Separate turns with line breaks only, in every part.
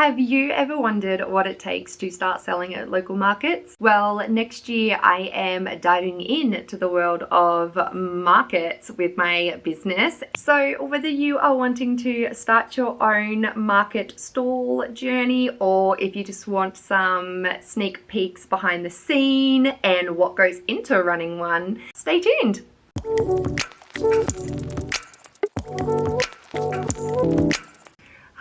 Have you ever wondered what it takes to start selling at local markets? Well, next year I am diving into the world of markets with my business. So whether you are wanting to start your own market stall journey, or if you just want some sneak peeks behind the scene and what goes into running one, stay tuned.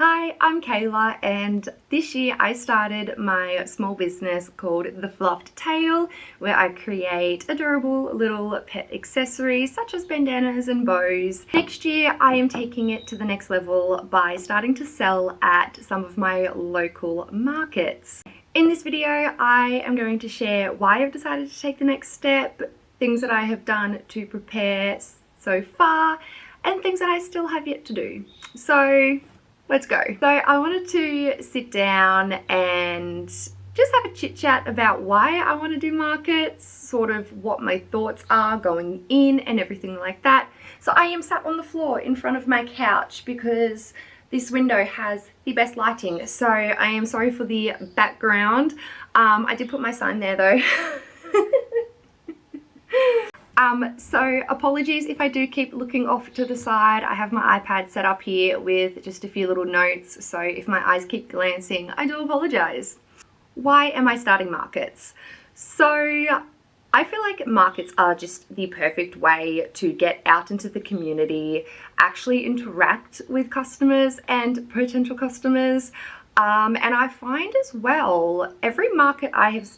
Hi, I'm Kayla, and this year I started my small business called The Fluffed Tail, where I create adorable little pet accessories such as bandanas and bows. Next year I am taking it to the next level by starting to sell at some of my local markets. In this video I am going to share why I've decided to take the next step, things that I have done to prepare so far, and things that I still have yet to do. So let's go. So I wanted to sit down and just have a chit chat about why I want to do markets, sort of what my thoughts are going in and everything like that. So I am sat on the floor in front of my couch because this window has the best lighting. So I am sorry for the background. I did put my sign there though. So apologies if I do keep looking off to the side. I have my iPad set up here with just a few little notes, so if my eyes keep glancing, I do apologize. Why am I starting markets? So I feel like markets are just the perfect way to get out into the community, actually interact with customers and potential customers. And I find as well, every market I have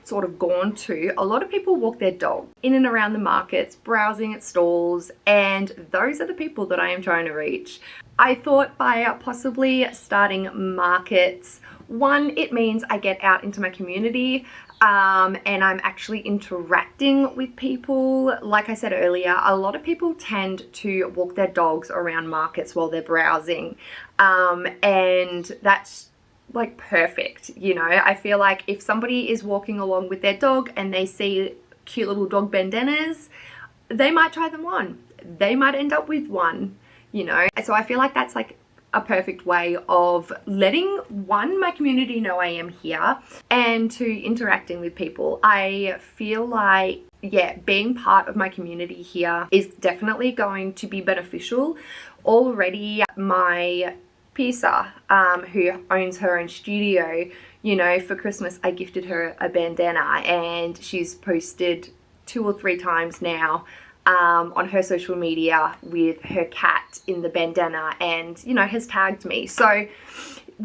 sort of gone to, a lot of people walk their dog in and around the markets, browsing at stalls, and those are the people that I am trying to reach. I thought by possibly starting markets, one, it means I get out into my community and I'm actually interacting with people. Like I said earlier, a lot of people tend to walk their dogs around markets while they're browsing, and that's like perfect, you know. I feel like if somebody is walking along with their dog and they see cute little dog bandanas, they might try them on. They might end up with one, you know. So I feel like that's like a perfect way of letting my community know I am here, and to interacting with people. I feel like, yeah, being part of my community here is definitely going to be beneficial. Already my Pisa, who owns her own studio, you know, for Christmas I gifted her a bandana, and she's posted 2 or 3 times now on her social media with her cat in the bandana, and, you know, has tagged me. So,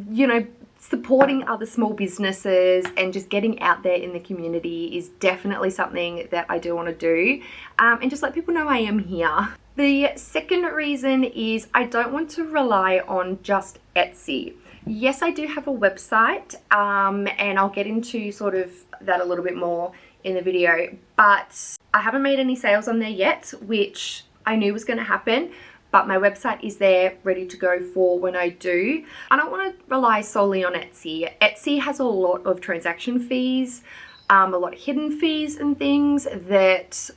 you know, supporting other small businesses and just getting out there in the community is definitely something that I do want to do, and just let people know I am here. The second reason is I don't want to rely on just Etsy. Yes, I do have a website, and I'll get into sort of that a little bit more in the video, but I haven't made any sales on there yet, which I knew was going to happen, but my website is there ready to go for when I do. I don't want to rely solely on Etsy. Etsy has a lot of transaction fees, a lot of hidden fees and things that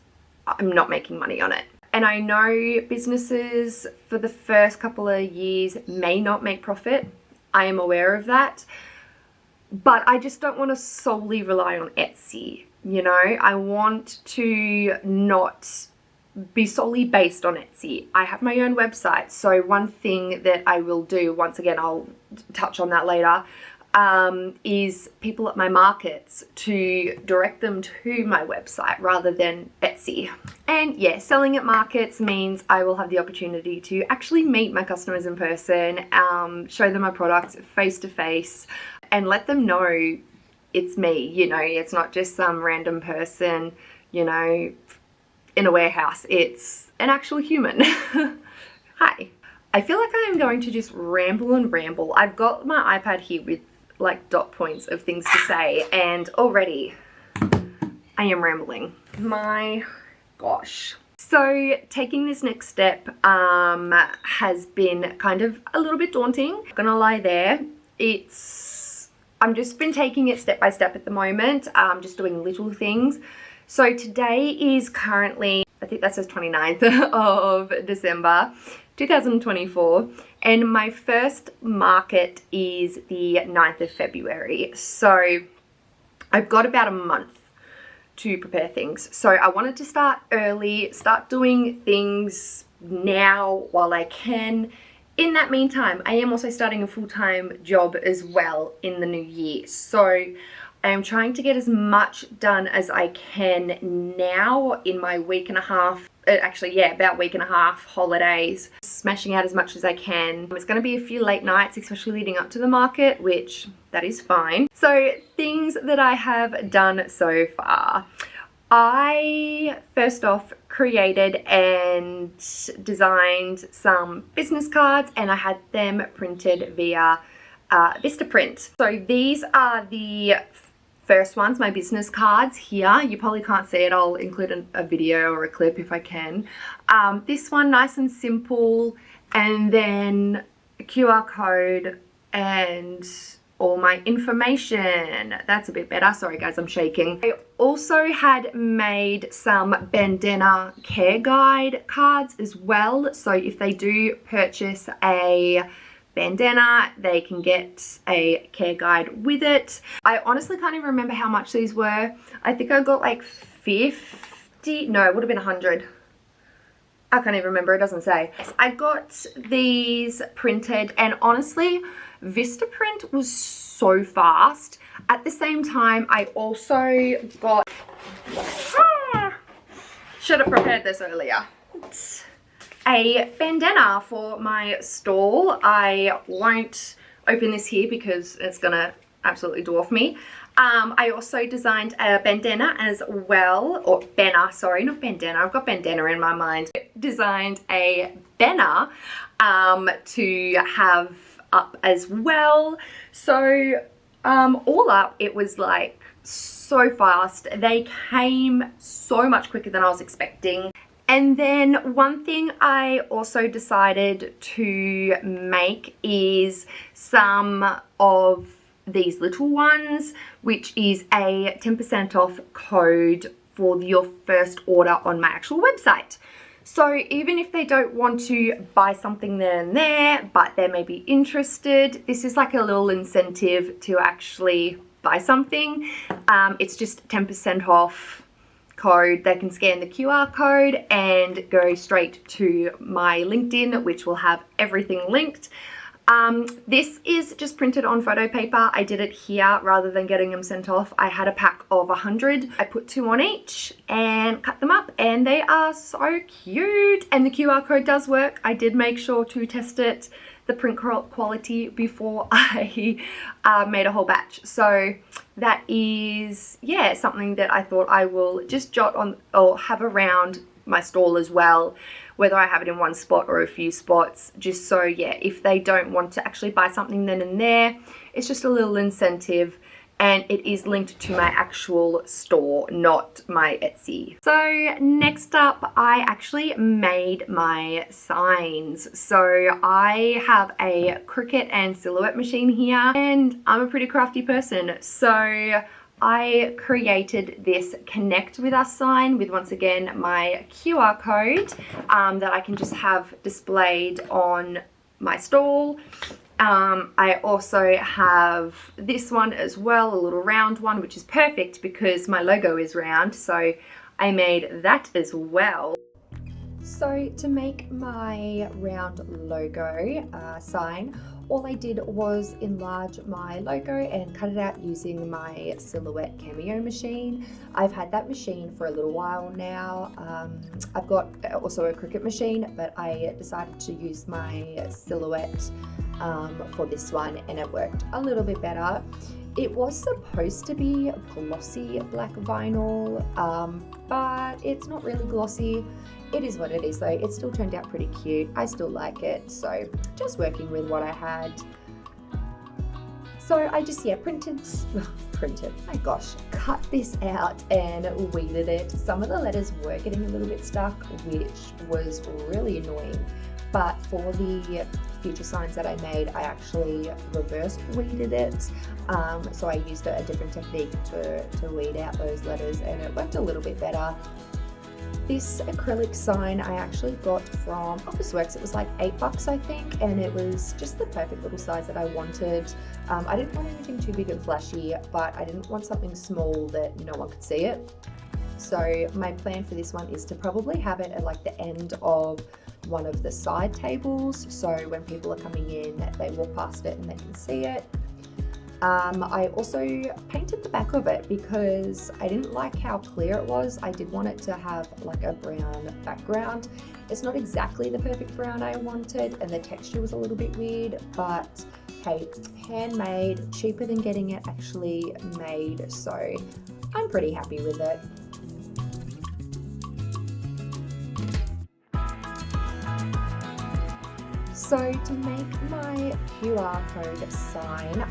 I'm not making money on it. And I know businesses for the first couple of years may not make profit. I am aware of that. But I just don't want to solely rely on Etsy. You know, I want to not be solely based on Etsy. I have my own website. So one thing that I will do, once again, I'll touch on that later, is people at my markets to direct them to my website rather than Etsy. And yeah, selling at markets means I will have the opportunity to actually meet my customers in person, show them my products face to face, and let them know it's me, you know. It's not just some random person, you know, in a warehouse. It's an actual human. Hi. I feel like I am going to just ramble and ramble. I've got my iPad here with like dot points of things to say, and already I am rambling. My gosh. So taking this next step has been kind of a little bit daunting, not gonna lie there. I'm just been taking it step by step at the moment, just doing little things. So today is currently, I think that says 29th of December. 2024, and my first market is the 9th of February. So I've got about a month to prepare things. So I wanted to start early, start doing things now while I can. In that meantime, I am also starting a full-time job as well in the new year. So I am trying to get as much done as I can now in my week and a half, actually, yeah, about week and a half holidays, smashing out as much as I can. It's going to be a few late nights, especially leading up to the market, which that is fine. So things that I have done so far. I first off created and designed some business cards, and I had them printed via Vistaprint. So these are the first ones, my business cards here. You probably can't see it. I'll include a video or a clip if I can. This one, nice and simple, and then a QR code and all my information. That's a bit better. Sorry guys, I'm shaking. I also had made some bandana care guide cards as well. So if they do purchase a bandana, they can get a care guide with it. I honestly can't even remember how much these were. I think I got like 50, no, it would have been 100. I can't even remember, it doesn't say. I got these printed, and honestly, Vistaprint was so fast. At the same time, I also got, should have prepared this earlier, a bandana for my stall. I won't open this here because it's gonna absolutely dwarf me. I also designed a bandana as well, or banner, sorry, not bandana, I've got bandana in my mind. Designed a banner to have up as well. So all up, it was like so fast. They came so much quicker than I was expecting. And then one thing I also decided to make is some of these little ones, which is a 10% off code for your first order on my actual website. So even if they don't want to buy something then and there, but they may be interested, this is like a little incentive to actually buy something. It's just 10% off code. They can scan the QR code and go straight to my LinkedIn, which will have everything linked. This is just printed on photo paper. I did it here rather than getting them sent off. I had a pack of 100. I put 2 on each and cut them up, and they are so cute. And the QR code does work. I did make sure to test it, the print quality, before I made a whole batch. So that is, yeah, something that I thought I will just jot on or have around my stall as well, whether I have it in one spot or a few spots, just so, yeah, if they don't want to actually buy something then and there, it's just a little incentive. And it is linked to my actual store, not my Etsy. So next up, I actually made my signs. So I have a Cricut and silhouette machine here, and I'm a pretty crafty person. So I created this Connect With Us sign with, once again, my QR code that I can just have displayed on my stall. I also have this one as well, a little round one, which is perfect because my logo is round, so I made that as well. So to make my round logo sign, all I did was enlarge my logo and cut it out using my Silhouette Cameo machine. I've had that machine for a little while now. I've got also a Cricut machine, but I decided to use my Silhouette for this one, and it worked a little bit better. It was supposed to be glossy black vinyl, but it's not really glossy. It is what it is though. It still turned out pretty cute. I still like it, so just working with what I had. So I just, yeah, my gosh, cut this out and weeded it. Some of the letters were getting a little bit stuck, which was really annoying. But for the future signs that I made, I actually reverse weeded it. So I used a different technique to weed out those letters, and it worked a little bit better. This acrylic sign I actually got from Officeworks. It was like $8 I think, and it was just the perfect little size that I wanted. I didn't want anything too big and flashy, but I didn't want something small that no one could see it. So my plan for this one is to probably have it at like the end of one of the side tables, so when people are coming in they walk past it and they can see it. I also painted the back of it because I didn't like how clear it was. I did want it to have like a brown background. It's not exactly the perfect brown I wanted, and the texture was a little bit weird, but hey, handmade, cheaper than getting it actually made, so I'm pretty happy with it. So to make my QR code sign,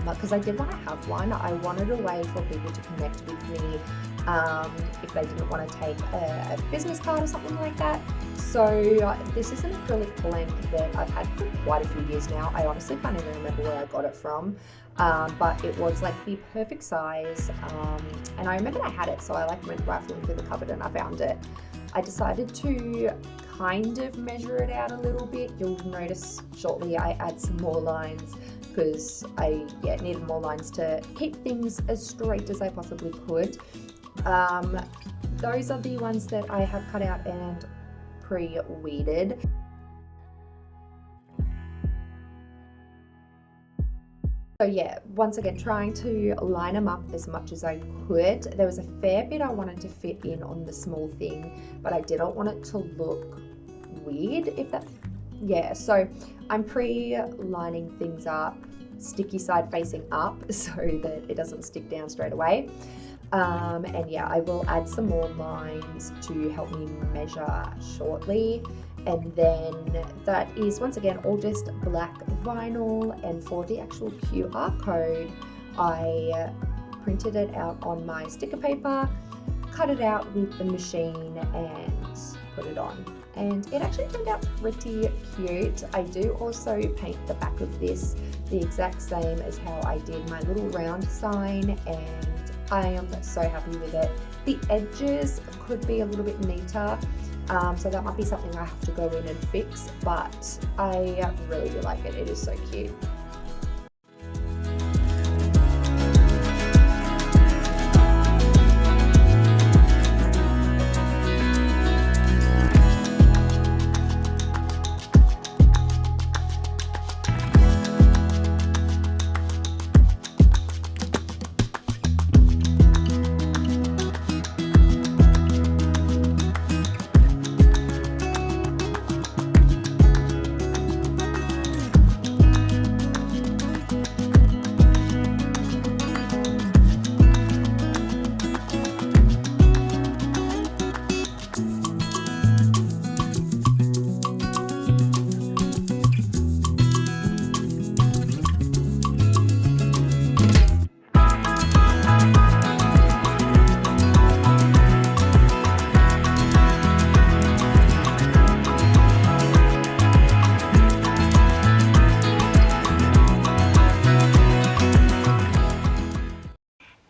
because I did want to have one, I wanted a way for people to connect with me if they didn't want to take a business card or something like that. So this is an acrylic blank that I've had for quite a few years now. I honestly can't even remember where I got it from, but it was like the perfect size, and I remembered I had it, so I like went rifling through the cupboard and I found it. I decided to kind of measure it out a little bit. You'll notice shortly I add some more lines because I needed more lines to keep things as straight as I possibly could. Those are the ones that I have cut out and pre-weeded. So yeah, once again, trying to line them up as much as I could. There was a fair bit I wanted to fit in on the small thing, but I didn't want it to look weird, if that, yeah. So I'm pre-lining things up, sticky side facing up, so that it doesn't stick down straight away. And yeah, I will add some more lines to help me measure shortly. And then that is once again all just black vinyl, and for the actual QR code I printed it out on my sticker paper, cut it out with the machine and put it on, and it actually turned out pretty cute. I do also paint the back of this the exact same as how I did my little round sign, and I am so happy with it. The edges could be a little bit neater, so that might be something I have to go in and fix, but I really do like it. It is so cute.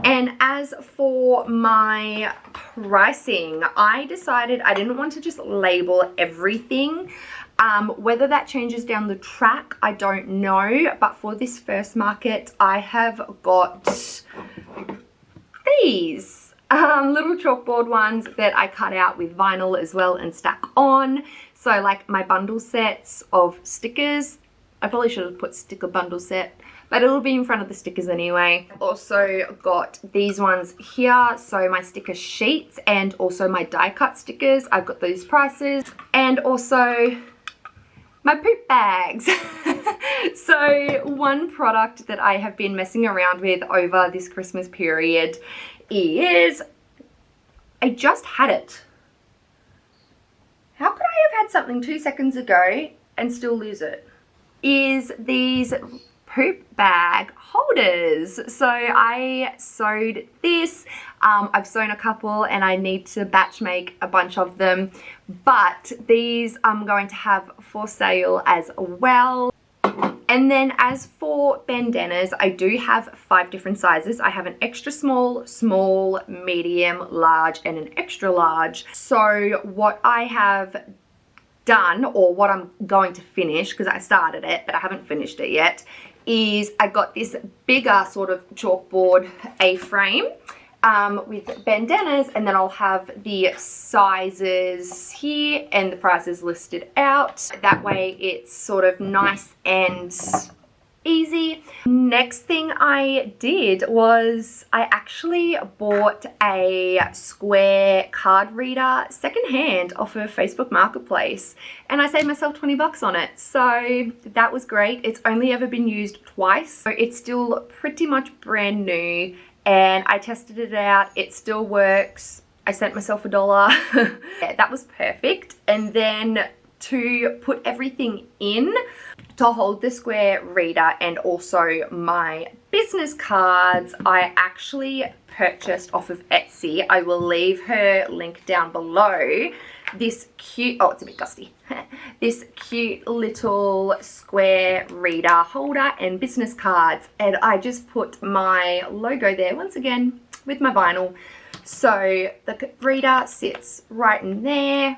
And as for my pricing, I decided I didn't want to just label everything. Whether that changes down the track, I don't know. But for this first market, I have got these little chalkboard ones that I cut out with vinyl as well and stack on. So like my bundle sets of stickers. I probably should have put sticker bundle set, but it'll be in front of the stickers anyway. Also got these ones here, so my sticker sheets and also my die cut stickers. I've got those prices, and also my poop bags. So one product that I have been messing around with over this Christmas period is, I just had it. How could I have had something 2 seconds ago and still lose it? Is these poop bag holders. So I sewed this. I've sewn a couple and I need to batch make a bunch of them, but these I'm going to have for sale as well. And then as for bandanas, I do have 5 different sizes. I have an extra small, small, medium, large, and an extra large. So what I have done, or what I'm going to finish, because I started it but I haven't finished it yet, is I got this bigger sort of chalkboard A-frame with bandanas, and then I'll have the sizes here and the prices listed out. That way it's sort of nice and easy. Next thing I did was I actually bought a square card reader secondhand off of Facebook Marketplace, and I saved myself 20 bucks on it. So that was great. It's only ever been used twice, so it's still pretty much brand new, and I tested it out. It still works. I sent myself $1. Yeah, that was perfect. And then to put everything in, to hold the square reader and also my business cards, I actually purchased off of Etsy. I will leave her link down below. This cute, oh, it's a bit dusty. This cute little square reader holder and business cards, and I just put my logo there once again with my vinyl. So the reader sits right in there,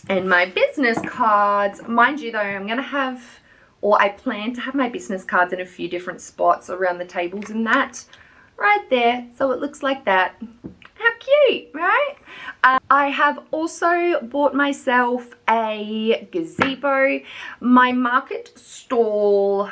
and my business cards, mind you though, I'm going to have, or I plan to have my business cards in a few different spots around the tables and that, right there. So it looks like that. How cute, right? I have also bought myself a gazebo. My market stall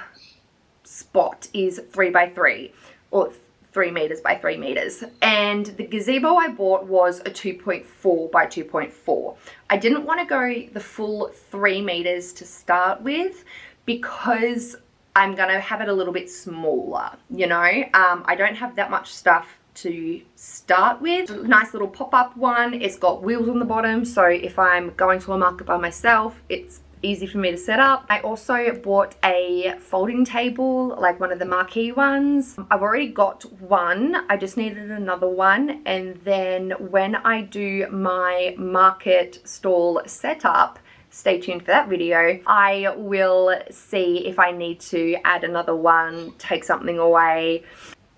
spot is 3x3, or 3 meters by 3 meters, and the gazebo I bought was a 2.4 by 2.4. I didn't want to go the full 3 meters to start with because I'm gonna have it a little bit smaller, you know. I don't have that much stuff to start with. Nice little pop-up one. It's got wheels on the bottom, so if I'm going to a market by myself, it's easy for me to set up. I also bought a folding table, like one of the marquee ones. I've already got one. I just needed another one, and then when I do my market stall setup, stay tuned for that video, I will see if I need to add another one, take something away.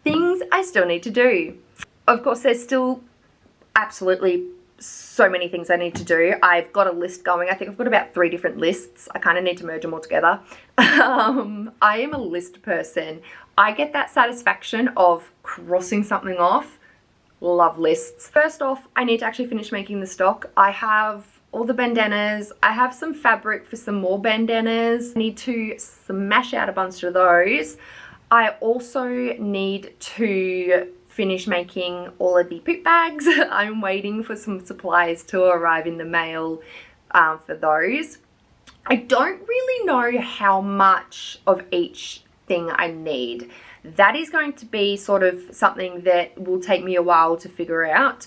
Things I still need to do. Of course, there's still absolutely so many things I need to do. I've got a list going. I think I've got about 3 different lists. I kind of need to merge them all together. I am a list person. I get that satisfaction of crossing something off. Love lists. First off, I need to actually finish making the stock. I have all the bandanas. I have some fabric for some more bandanas. I need to smash out a bunch of those. I also need to finish making all of the poop bags. I'm waiting for some supplies to arrive in the mail for those. I don't really know how much of each thing I need. That is going to be sort of something that will take me a while to figure out.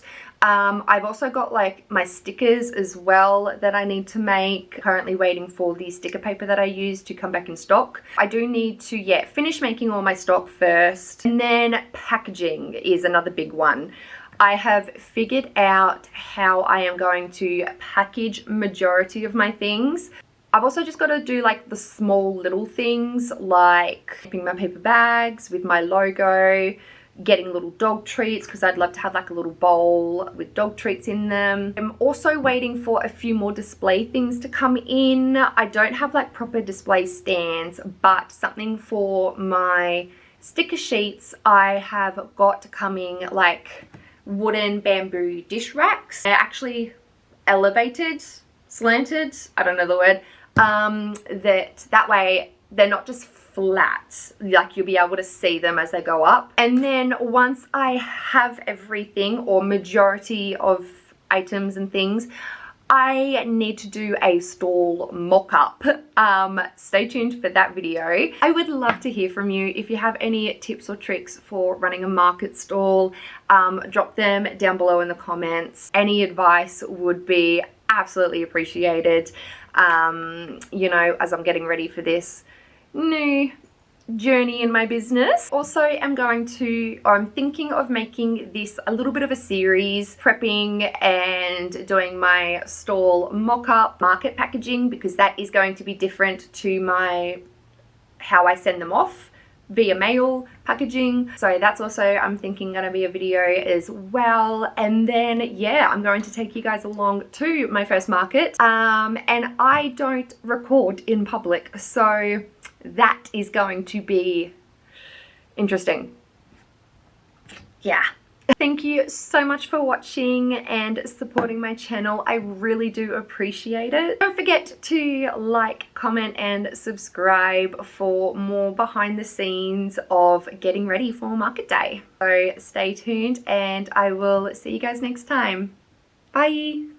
I've also got like my stickers as well that I need to make. Currently waiting for the sticker paper that I use to come back in stock. I do need to, yeah, finish making all my stock first. And then packaging is another big one. I have figured out how I am going to package majority of my things. I've also just got to do like the small little things, like keeping my paper bags with my logo, getting little dog treats, because I'd love to have like a little bowl with dog treats in them. I'm also waiting for a few more display things to come in. I don't have like proper display stands, but something for my sticker sheets I have got coming, like wooden bamboo dish racks. They're actually elevated, slanted, I don't know the word, that way they're not just flat, like you'll be able to see them as they go up. And then once I have everything, or majority of items and things, I need to do a stall mock-up. Stay tuned for that video. I would love to hear from you. If you have any tips or tricks for running a market stall, drop them down below in the comments. Any advice would be absolutely appreciated, you know, as I'm getting ready for this new journey in my business. Also, I'm thinking of making this a little bit of a series, prepping and doing my stall mock-up market packaging, because that is going to be different to my how I send them off via mail packaging. So that's also, I'm thinking, gonna be a video as well. And then yeah, I'm going to take you guys along to my first market, and I don't record in public, so that is going to be interesting. Yeah. Thank you so much for watching and supporting my channel. I really do appreciate it. Don't forget to like, comment, and subscribe for more behind the scenes of getting ready for market day. So stay tuned and I will see you guys next time. Bye.